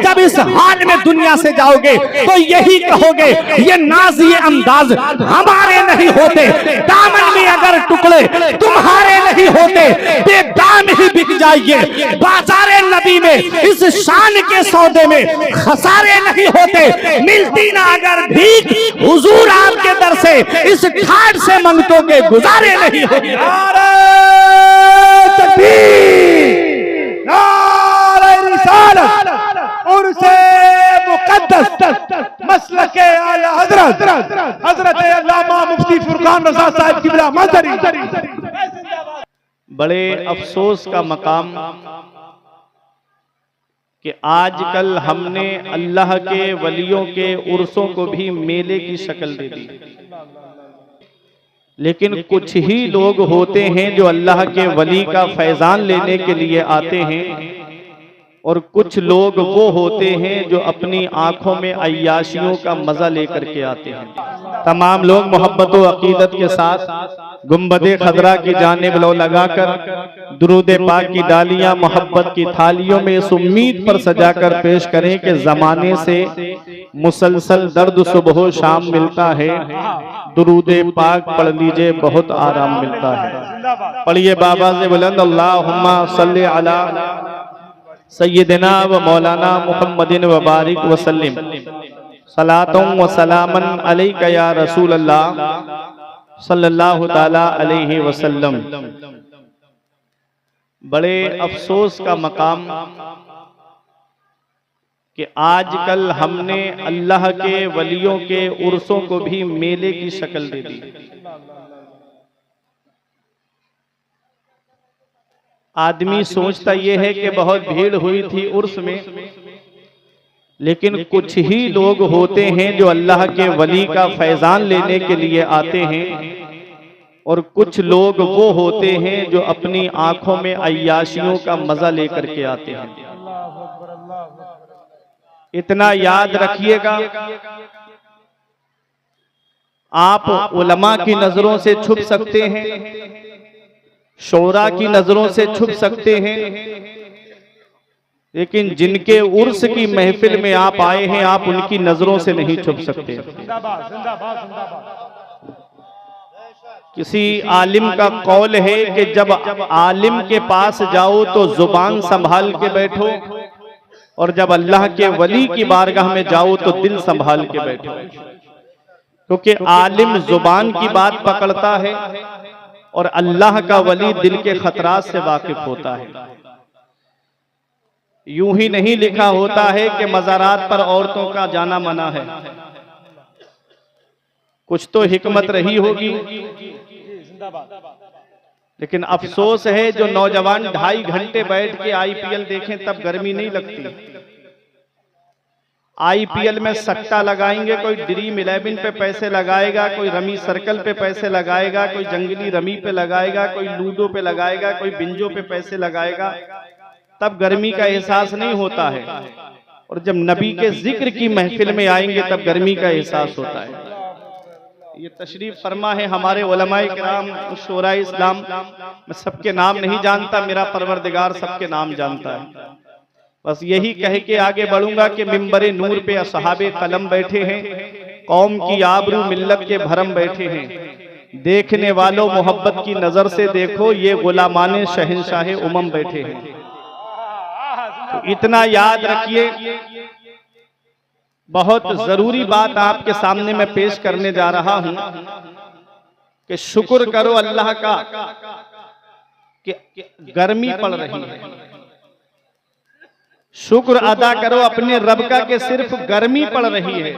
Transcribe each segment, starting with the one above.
जब इस हाल में दुनिया से जाओगे तो यही कहोगे ये नाज ये अंदाज हमारे नहीं होते, दामन में अगर टुकड़े तुम्हारे नहीं होते, बेदाम ही बिक जाइए बाजारे नबी में, इस शान के सौदे में खसारे नहीं होते, मिलती ना अगर भीख हुजूर आपके दर से, इस ठाट से मंगतों के गुजारे नहीं होते। नारे तकबीर, नारे रिसालत, उर्से मुक़द्दस मसलके आला हज़रत हज़रत अल्लामा मुफ्ती फुरकान रज़ा साहब क़िबला मदरी। बड़े अफसोस का मकाम कि आजकल हमने अल्लाह के वलियों के उर्सों को भी मेले की शक्ल दे दी, लेकिन कुछ ही लोग होते हैं जो अल्लाह के वली का फैजान लेने के लिए आते हैं, और कुछ लोग वो होते हैं जो अपनी आंखों में अय्याशियों का मजा लेकर के आते हैं। तमाम लोग मोहब्बत व अकीदत के साथ गुंबदे खदरा की जानिब लो लगाकर दुरूद पाक की डालियां मोहब्बत की थालियों में इस उम्मीद पर सजाकर पेश करें कि जमाने से मुसलसल दर्द सुबह शाम मिलता है, दुरूद पाक पढ़ लीजिए बहुत आराम मिलता है। पढ़िए बाबा से बुलंद अल्लाहुम्मा सल्ली अला सय्यदना व मौलाना मुहम्मदिन व बारिक वसल्लिम सलातुं व सलामन अलैका या रसूल अल्लाह सल्लल्लाहु ताला अलैहि वसल्लम। बड़े अफसोस का मकाम कि आजकल हमने अल्लाह के वलियों के उर्सों को भी मेले की शक्ल दे दी। आदमी सोचता यह है कि बहुत भीड़ हुई थी उर्स में, लेकिन कुछ ही लोग होते हैं जो अल्लाह के वली का फैजान लेने के लिए आते हैं, और कुछ लोग वो होते हैं जो अपनी आंखों में अय्याशियों का मजा लेकर के आते हैं। इतना याद रखिएगा, आप उलमा की नजरों से छुप सकते हैं, शोरा की नजरों से छुप सकते हैं, लेकिन जिनके उर्स की महफिल में आप आए हैं आप उनकी नजरों से नहीं छुप सकते। किसी आलिम का कौल है कि जब आलिम के पास जाओ तो जुबान संभाल के बैठो, और जब अल्लाह के वली की बारगाह में जाओ तो दिल संभाल के बैठो, क्योंकि आलिम जुबान की बात पकड़ता है और अल्लाह का वली दिल के खतरात से वाकिफ होता है। यूं ही नहीं लिखा होता है कि मज़ारात पर औरतों का जाना मना है, कुछ तो हिकमत रही होगी। लेकिन अफसोस है जो नौजवान 2.5 घंटे बैठ के आईपीएल देखें तब गर्मी नहीं लगती। आईपीएल में सट्टा लगाएंगे, कोई ड्रीम 11 पे पैसे लगाएगा, कोई रमी सर्कल पे पैसे लगाएगा, कोई जंगली रमी पे लगाएगा, कोई लूडो पे लगाएगा, कोई बिंजो पे पैसे लगाएगा, तब गर्मी का एहसास नहीं होता है। और जब नबी के जिक्र की महफिल में आएंगे तब गर्मी का एहसास होता है। ये तशरीफ फरमा है हमारे उलमाए किराम, शोरा इस्लाम। मैं सबके नाम नहीं जानता, मेरा परवरदिगार सबके नाम जानता है। बस यही कह के आगे बढ़ूंगा कि मिंबरे नूर पे असहाबे कलम बैठे हैं, कौम की आबरू मिल्लत के भरम बैठे हैं। देखने वालों मोहब्बत की नजर से देखो, ये गुलामाने शहंशाहे उमम बैठे हैं। तो इतना याद रखिए, बहुत जरूरी बात आपके सामने मैं पेश करने जा रहा हूं कि शुक्र करो अल्लाह का कि गर्मी पड़ रही है। शुक्र अदा करो अपने रब का कि सिर्फ गर्मी पड़ रही है,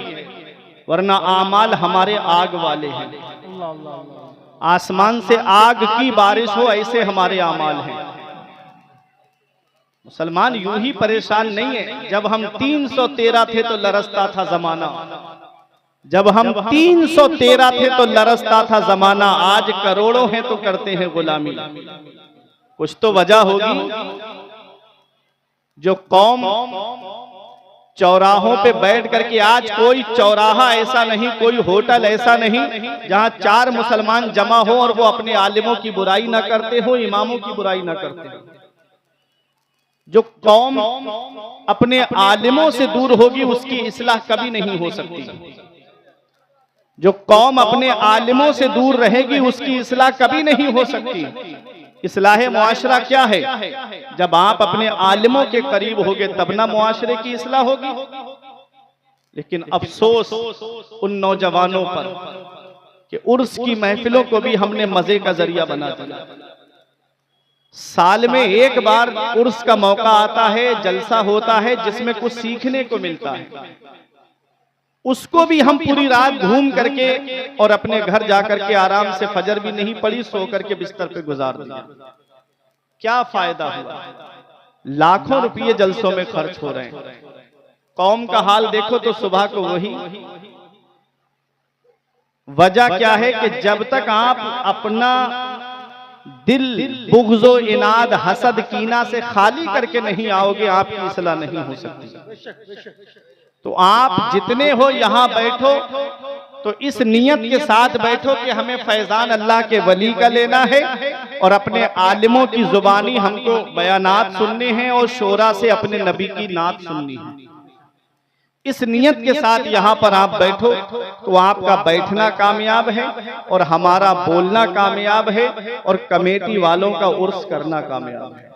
वरना आमाल हमारे आग वाले हैं। आसमान से आग की बारिश हो ऐसे हमारे आमाल हैं। मुसलमान यूं ही परेशान नहीं है। जब हम 313 थे तो लरसता था जमाना, जब हम 313 थे तो लरसता था जमाना। आज करोड़ों हैं तो करते हैं गुलामी। कुछ तो वजह होगी। जो कौम चौराहों पे बैठ करके, आज कोई चौराहा ऐसा नहीं, कोई होटल ऐसा नहीं जहां 4 मुसलमान जमा हो और वो अपने आलिमों की बुराई ना करते हो, इमामों की बुराई ना करते हो। जो कौम अपने आलिमों से दूर होगी उसकी इस्लाह कभी नहीं हो सकती। जो कौम अपने आलिमों से दूर रहेगी उसकी इस्लाह कभी नहीं हो सकती। इस्लाह मुआशरा क्या है? जब आप अपने आलिमों के करीब होगे तब ना मुआशरे की इस्लाह होगी। लेकिन अफसोस उन नौजवानों पर कि उर्स की महफिलों को भी हमने मजे का जरिया बना दिया। साल में एक बार उर्स का मौका आता है, जलसा होता है जिसमें कुछ सीखने को मिलता है, उसको भी हम पूरी रात घूम करके और अपने घर जाकर के आराम से फजर भी नहीं पड़ी, सो करके बिस्तर पे गुजार दिया। क्या फायदा हुआ? लाखों रुपये जलसों में खर्च हो रहे हैं। कौम का हाल देखो तो सुबह को वही। वजह क्या है कि जब तक आप अपना दिल बुग़्ज़ो इनाद हसद कीना से खाली करके नहीं आओगे आपकी इस्लाह नहीं हो सकती। तो आप जितने हो यहां बैठो तो इस नियत के साथ बैठो कि हमें फैजान अल्लाह के वली का लेना है और अपने आलिमों की जुबानी हमको बयानात सुनने हैं और शोरा से अपने नबी की नात सुननी है। इस नियत के साथ यहाँ पर आप बैठो तो आपका बैठना कामयाब है और हमारा बोलना कामयाब है और कमेटी वालों का उर्स करना कामयाब है।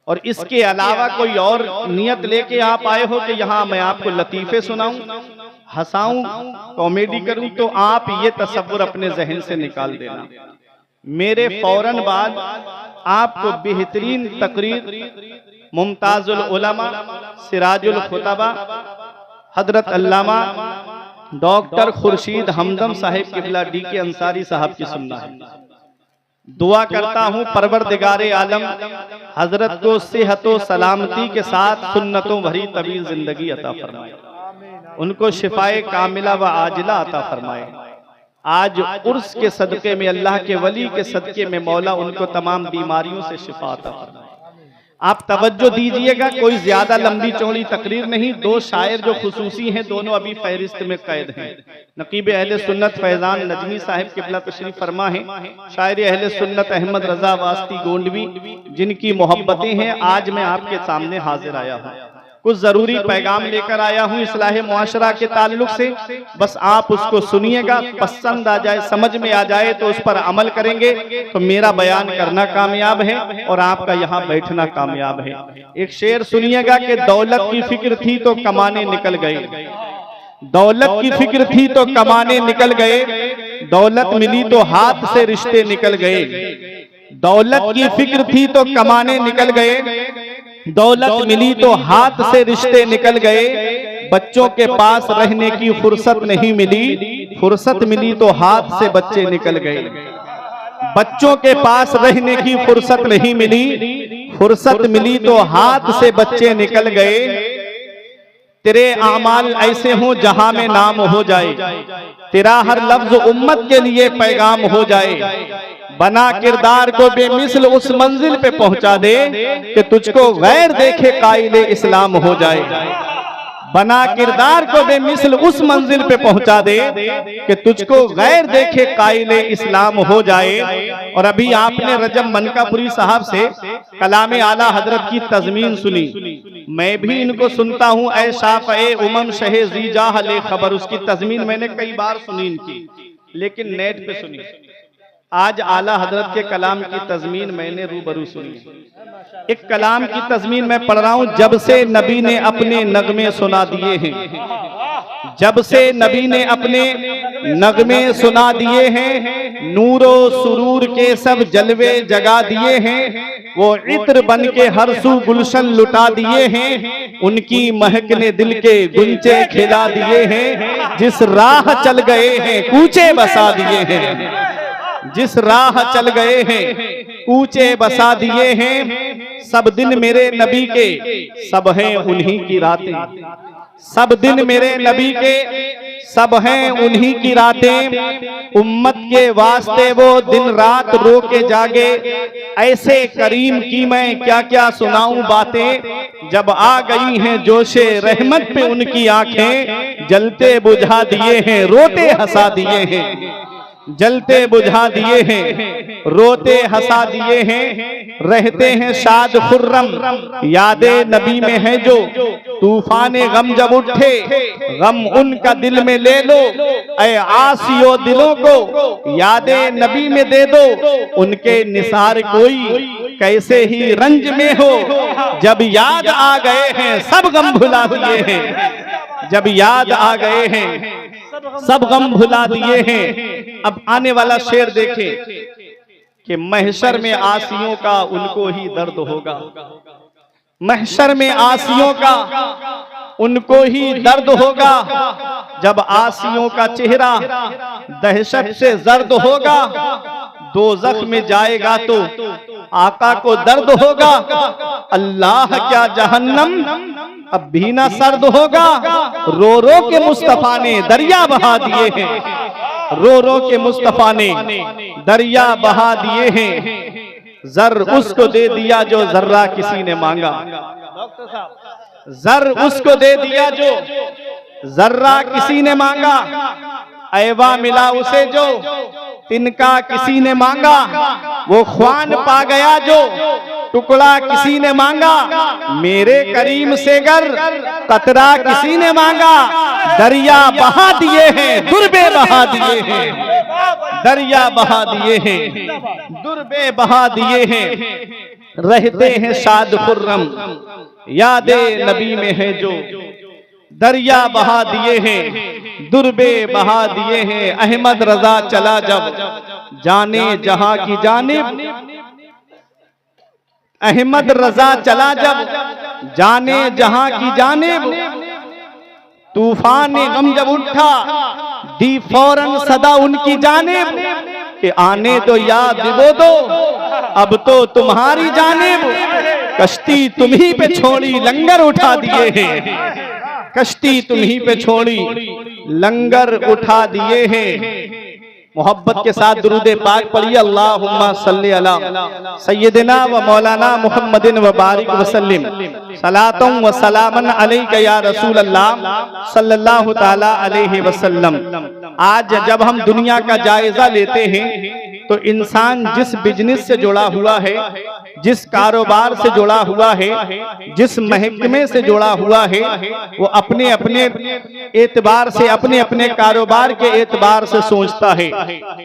और इसके अलावा कोई और नियत लेके आप आए हो कि यहाँ मैं आपको लतीफे सुनाऊं, हंसाऊं, कॉमेडी करूं, तो आप ये तसव्वुर अपने जहन से निकाल देना। मेरे फौरन बाद आपको बेहतरीन तकरीर मुमताजुल उलमा सिराजुल खुतबा हजरत अल्लामा डॉक्टर खुर्शीद हमदम साहिब किबला डी.के. अंसारी साहब की सुनना है। दुआ करता हूँ परवरदिगारे आलम हजरत को सेहत व सलामती के साथ सुन्नतों भरी तवील जिंदगी अता फरमाए, उनको शिफाए कामिला व आजिला अता फरमाए। आज उर्स के सदके में, अल्लाह के वली के सदके में मौला उनको तमाम बीमारियों से शिफा अता फरमाए। आप तवज्जो दीजिएगा, कोई ज्यादा लंबी चौड़ी तकरीर नहीं। दो शायर जो खुसूसी हैं दोनों अभी फहरिस्त में कैद हैं। नकीब अहले सुन्नत फैजान नजमी साहिब किबला तशरीफ फरमा है, शायर अहले सुन्नत अहमद रजा वास्ती गोंडवी, जिनकी मोहब्बतें हैं। आज मैं आपके सामने हाजिर आया हूँ, कुछ जरूरी पैगाम लेकर आया हूँ इस्लाह मुआशरा के ताल्लुक से। बस आप उसको सुनिएगा, पसंद आ जाए, समझ में आ जाए तो उस पर अमल करेंगे तो मेरा बयान करना कामयाब है और आपका यहाँ बैठना कामयाब है। एक शेर सुनिएगा कि दौलत की फिक्र थी तो कमाने निकल गए, दौलत की फिक्र थी तो कमाने निकल गए, दौलत मिली तो हाथ से रिश्ते निकल गए। दौलत की फिक्र थी तो कमाने निकल गए, दौलत मिली तो हाथ से रिश्ते निकल गए। बच्चों के पास रहने की फुर्सत नहीं मिली, फुर्सत मिली तो हाथ से बच्चे निकल गए। बच्चों के पास रहने की फुर्सत नहीं मिली, फुर्सत मिली तो हाथ से बच्चे निकल गए। तेरे आमाल ऐसे हों जहां में नाम हो जाए, तेरा हर लफ्ज उम्मत के लिए पैगाम हो जाए। बना किरदार को बेमिसल उस मंजिल पे पहुंचा दे कि तुझको गैर देखे कायले इस्लाम हो जाए। बना किरदार को बेमिसल उस मंजिल पे पहुंचा दे कि तुझको गैर देखे कायले इस्लाम हो जाए। और अभी आपने रजब मनकापुरी साहब से कलाम आला हजरत की तज़मीन सुनी, मैं भी इनको सुनता हूँ। ऐ शाफ़ए उमम शहे ज़ी जाह ले खबर, उसकी तज़मीन मैंने कई बार सुनी इनकी, लेकिन नेट पे सुनी। आज आला हजरत के कलाम की तज़मीन मैंने रूबरू सुनी। एक कलाम की तज़मीन मैं पढ़ रहा हूँ। जब से नबी ने अपने नगमे सुना दिए हैं, जब से नबी ने अपने नगमे सुना दिए हैं, नूरो सुरूर के सब जलवे जगा दिए हैं। वो इत्र बन के हर सू गुलशन लुटा दिए हैं, उनकी महक ने दिल के गुंचे खिला दिए हैं। जिस राह चल गए हैं कूचे बसा दिए हैं, जिस राह चल गए हैं कूचे बसा दिए हैं। सब दिन मेरे नबी के सब हैं उन्हीं की रातें, सब दिन मेरे नबी के सब हैं उन्हीं की रातें। उम्मत के वास्ते वो दिन रात रो के जागे, ऐसे करीम की मैं क्या क्या सुनाऊं बातें। जब आ गई हैं जोशे रहमत पे उनकी आंखें, जलते बुझा दिए हैं रोते हंसा दिए हैं। जलते बुझा दिए हैं, रोते हंसा दिए हैं, रहते हैं शाद खुर्रम। यादे नबी में है जो तूफाने गम जब उठे, गम उनका दिल में ले लो। ऐ आसियो दिलों को यादे नबी में दे दो, उनके निसार कोई कैसे ही रंज में हो। जब याद आ गए हैं सब गम भुला दिए हैं, जब याद आ गए हैं सब गम भुला दिए हैं। अब आने वाला शेर देखें कि महशर में आसियों का उनको ही दर्द होगा, महशर में आसियों का उनको ही दर्द होगा। जब आसियों का चेहरा दहशत से जर्द होगा, दोज़ख में जाएगा तो आका को दर्द होगा। अल्लाह क्या जहन्नम अब भी ना सर्द होगा। रो रो के मुस्तफा ने दरिया बहा दिए हैं, रो रो के मुस्तफा ने दरिया बहा दिए हैं। जर उसको दे दिया जो जर्रा किसी ने मांगा, जर उसको दे दिया जो जर्रा किसी ने मांगा। ऐवा मिला उसे जो तिनका किसी ने मांगा, वो ख्वान पा गया जो टुकड़ा किसी ने मांगा। मेरे करीम से गर कतरा किसी ने मांगा। दरिया बहा दिए हैं, दुर्बे बहा दिए हैं, दरिया बहा दिए हैं, दुर्बे बहा दिए हैं। रहते हैं शाद खुर्रम, यादे नबी में है जो दरिया बहा दिए हैं, दुर्बे बहा दिए हैं। अहमद रजा चला जब जाने जहां की जानिब, अहमद रजा चला जब जाने जहां की जानिब। तूफान गम जब उठा दी फौरन सदा उनकी जानिब, कि आने तो याद वो दो अब तो तुम्हारी जानिब। कश्ती तुम्ही पे छोड़ी लंगर उठा दिए हैं, कश्ती तुम्ही पे छोड़ी लंगर उठा दिए हैं। मोहब्बत के साथ दुरूद पाक पढ़िए। अल्लाहुम्मा सल्ली अला सय्यदिना व मौलाना मुहम्मदिन व बारिक वसल्लिम सलातुम व सलामन अलैका या रसूल अल्लाह सल्लल्लाहु ताला अलैहि वसल्लम। आज जब हम दुनिया का जायजा लेते हैं तो इंसान जिस बिजनेस से जुड़ा हुआ है, जिस कारोबार से जुड़ा हुआ है, जिस महकमे से जुड़ा हुआ है, वो अपने अपने एतबार से, अपने अपने कारोबार के एतबार से सोचता है।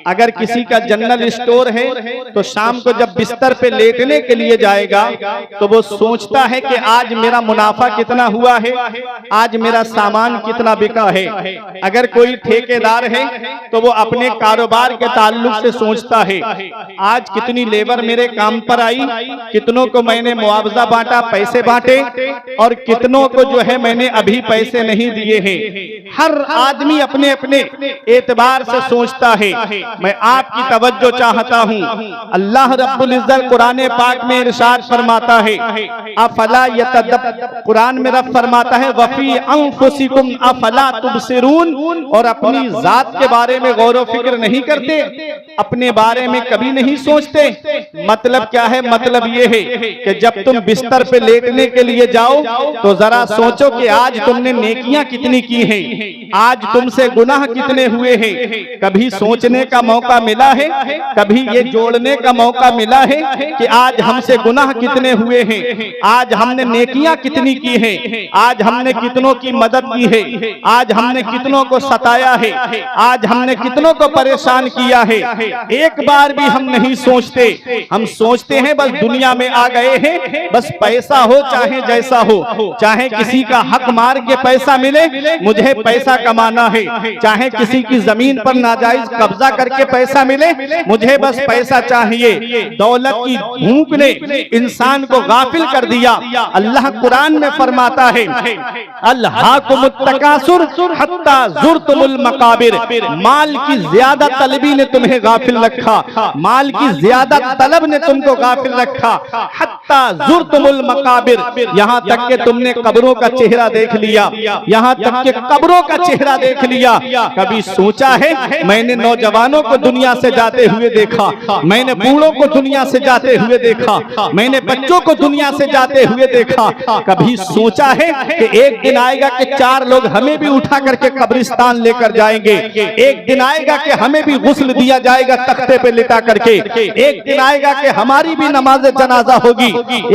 अगर किसी का जनरल स्टोर है तो शाम को जब बिस्तर पे लेटने के लिए जाएगा तो वो सोचता है कि आज मेरा मुनाफा कितना हुआ है, आज मेरा सामान कितना बिका है। अगर कोई ठेकेदार है तो वो अपने कारोबार के ताल्लुक से सोचता है आज कितनी लेबर मेरे काम पर आई, कितनों को मैंने मुआवजा बांटा, पैसे बांटे, और कितनों को जो है मैंने अभी पैसे नहीं दिए हैं। हर आदमी अपने अपने एतबार से सोचता है। मैं आपकी तवज्जो चाहता हूँ, अल्लाह रब्बुल इज्जत कुरान पाक में इरशाद फरमाता है, अफला यतदब्बर, कुरान में रब फरमाता है वफी अंफुसिकुम अफला तुबसिरून, और अपनी जात के बारे में गौर व फिक्र नहीं करते, अपने बारे में कभी नहीं सोचते। मतलब क्या है? मतलब ये है कि जब तुम बिस्तर पे लेटने के लिए जाओ तो जरा सोचो कि आज तुमने नेकियां कितनी की हैं, आज तुमसे गुनाह कितने हुए हैं। कभी सोचने का मौका मिला है, कभी ये जोड़ने का मौका मिला है कि आज हमसे गुनाह कितने हुए हैं, आज हमने नेकियां कितनी की हैं, आज हमने कितनों की मदद की है, आज हमने कितनों को सताया है, आज हमने कितनों को परेशान किया है। एक बार भी हम नहीं सोचते। हम सोचते हैं बस दुनिया में आ गए हैं, बस पैसा हो चाहे जैसा हो, चाहे किसी का हक मार के पैसा मिले, मुझे पैसा कमाना है, चाहे किसी की जमीन पर नाजायज कब्जा करके पैसा मिले, मुझे बस पैसा चाहिए। दौलत की भूख ने इंसान को गाफिल कर दिया। अल्लाह कुरान में फरमाता है, अल्हाकुमुत तकासुर हत्ता जुरतुमुल मकाबिर, माल की ज्यादा तलबी ने तुम्हें गाफिल रख रखा, माल की ज्यादा तलब ने तुमको गाफिल रखा, हत्ता ज़ुरतुमुल मकाबिर, यहाँ तक के तुमने कब्रों का चेहरा देख लिया, यहाँ तक के कब्रों का चेहरा देख लिया। कभी सोचा है? मैंने नौजवानों को दुनिया से जाते हुए देखा, मैंने बूढ़ों को दुनिया से जाते हुए देखा, मैंने बच्चों को दुनिया से जाते हुए देखा। कभी सोचा है कि एक दिन आएगा कि 4 लोग हमें भी उठा करके कब्रिस्तान लेकर जाएंगे, एक दिन आएगा कि हमें भी गुस्ल दिया जाएगा तख्ते पे लिटा करके, एक दिन आएगा कि हमारी भी नमाज जनाजा होगी,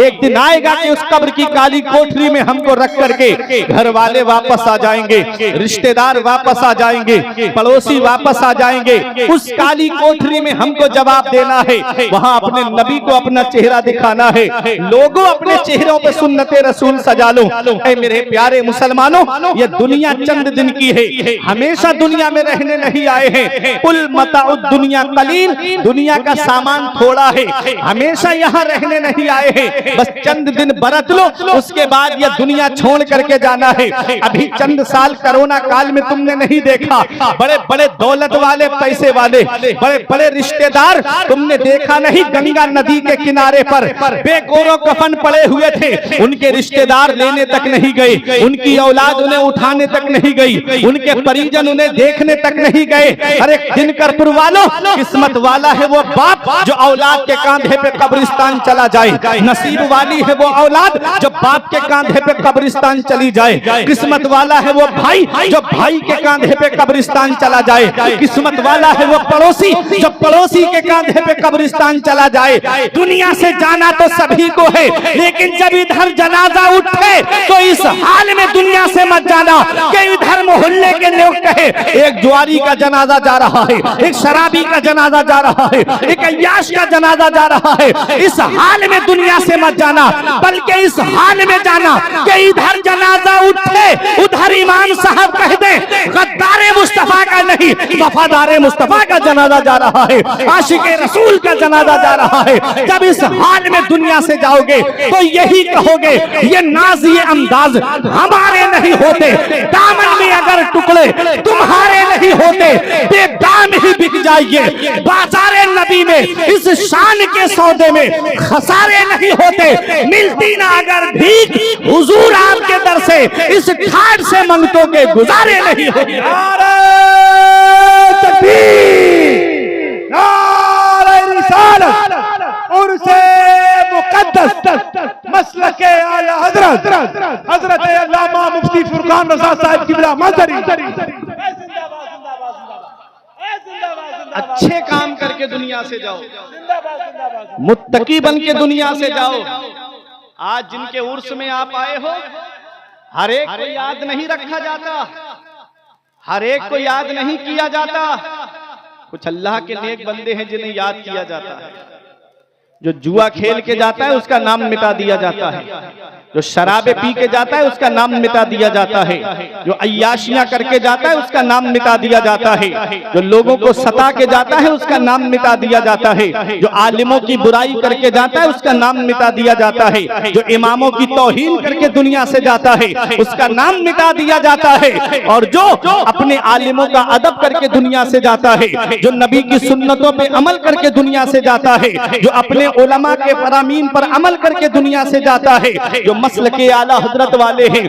एक दिन आएगा कि उस कब्र की काली कोठरी में हमको रख करके घर वाले वापस आ जाएंगे, रिश्तेदार वापस आ जाएंगे, पड़ोसी वापस आ जाएंगे। उस काली कोठरी में हमको जवाब देना है, वहां अपने नबी को अपना चेहरा दिखाना है। लोगों अपने चेहरों पे सुन्नते रसूल सजा लो। ऐ मेरे प्यारे मुसलमानों, ये दुनिया चंद दिन की है, हमेशा दुनिया में रहने नहीं आए हैं। कुल मताउद दुनिया कलील, दुनिया का सामान थोड़ा है, हमेशा यहाँ रहने नहीं आए हैं। बस चंद दिन बरत लो, उसके बाद ये दुनिया छोड़ करके जाना है। अभी चंद साल कोरोना काल में तुमने नहीं देखा, बड़े बड़े दौलत वाले, पैसे वाले, बड़े बड़े रिश्तेदार तुमने देखा नहीं, गंगा नदी के किनारे पर बेगोरो कफन पड़े हुए थे, उनके रिश्तेदार लेने तक नहीं गए, उनकी औलाद उन्हें उठाने तक नहीं गई, उनके परिजन उन्हें देखने तक नहीं गए। अरे दिनकरपुर वालों, किस्मत वाला है वो बाप जो औलाद के कांधे पे कब्रिस्तान चला जाए, नसीब वाली है वो औलाद जो बाप के कांधे पे कब्रिस्तान चली जाए, किस्मत वाला है वो भाई जो भाई के कांधे पे कब्रिस्तान चला जाए, किस्मत वाला है वो पड़ोसी जो पड़ोसी के कांधे पे कब्रिस्तान चला जाए। दुनिया से जाना तो सभी को है, लेकिन जब इधर जनाजा उठे तो इस हाल में दुनिया से मत जाना कि इधर मोहल्ले के लोग कहे एक जुआरी का जनाजा जा रहा है, एक शराबी का जनाजा जा रहा है, एक अय्याश का जनाजा जा रहा है। इस हाल में दुनिया से मत जाना, बल्कि इस हाल में जाना कि इधर जनाजा उठे उधर इमाम साहब कह दे गद्दारे मुस्तफा का नहीं, वफादारे मुस्तफा का जनाजा जा रहा है, आशिके रसूल का जनाजा जा रहा है। जब इस हाल में दुनिया से जाओगे तो यही कहोगे ये नाज ये अंदाज हमारे नहीं होते, दामन में अगर टुकड़े तुम्हारे नहीं होते, बेदाम ही बिक जाइए। बाजारे नबी में इस शान के सौदे में खसारे नहीं होते, मिलती ना अगर भीख हुजूर आपके दर से इस ठाट से मंगतों के गुजारे नहीं होते। नारे तकबीर, नारे रिसालत, उर्से मुक़द्दस मसलके आला हज़रत हज़रत अल्लामा मुफ्ती फुरकान रज़ा साहब क़िबला मज़हरी। अच्छे काम करके दुनिया से जाओ, मुत्तकी बन के दुनिया से जाओ। आज जिनके उर्स में आप आए हो, हर एक को याद नहीं रखा जाता, हर एक को याद नहीं किया जाता। कुछ अल्लाह के नेक बंदे हैं जिन्हें याद किया जाता है। जो जुआ खेल के जाता है उसका नाम मिटा दिया जाता है, जो शराबे पी के जाता है उसका नाम मिटा दिया जाता है, जो अय्याशियां करके जाता है उसका नाम मिटा दिया जाता है, जो लोगों को सता के जाता है उसका नाम मिटा दिया जाता है, जो आलिमों की बुराई करके जाता है उसका नाम मिटा दिया जाता है, जो इमामों की तौहीन करके दुनिया से जाता है उसका नाम मिटा दिया जाता है, और जो अपने आलिमों का अदब करके दुनिया से जाता है, जो नबी की सुन्नतों पे अमल करके दुनिया से जाता है, जो अपने उलमा के फरामीन पर अमल करके दुनिया से जाता है, जो मसलके आला हजरत वाले हैं,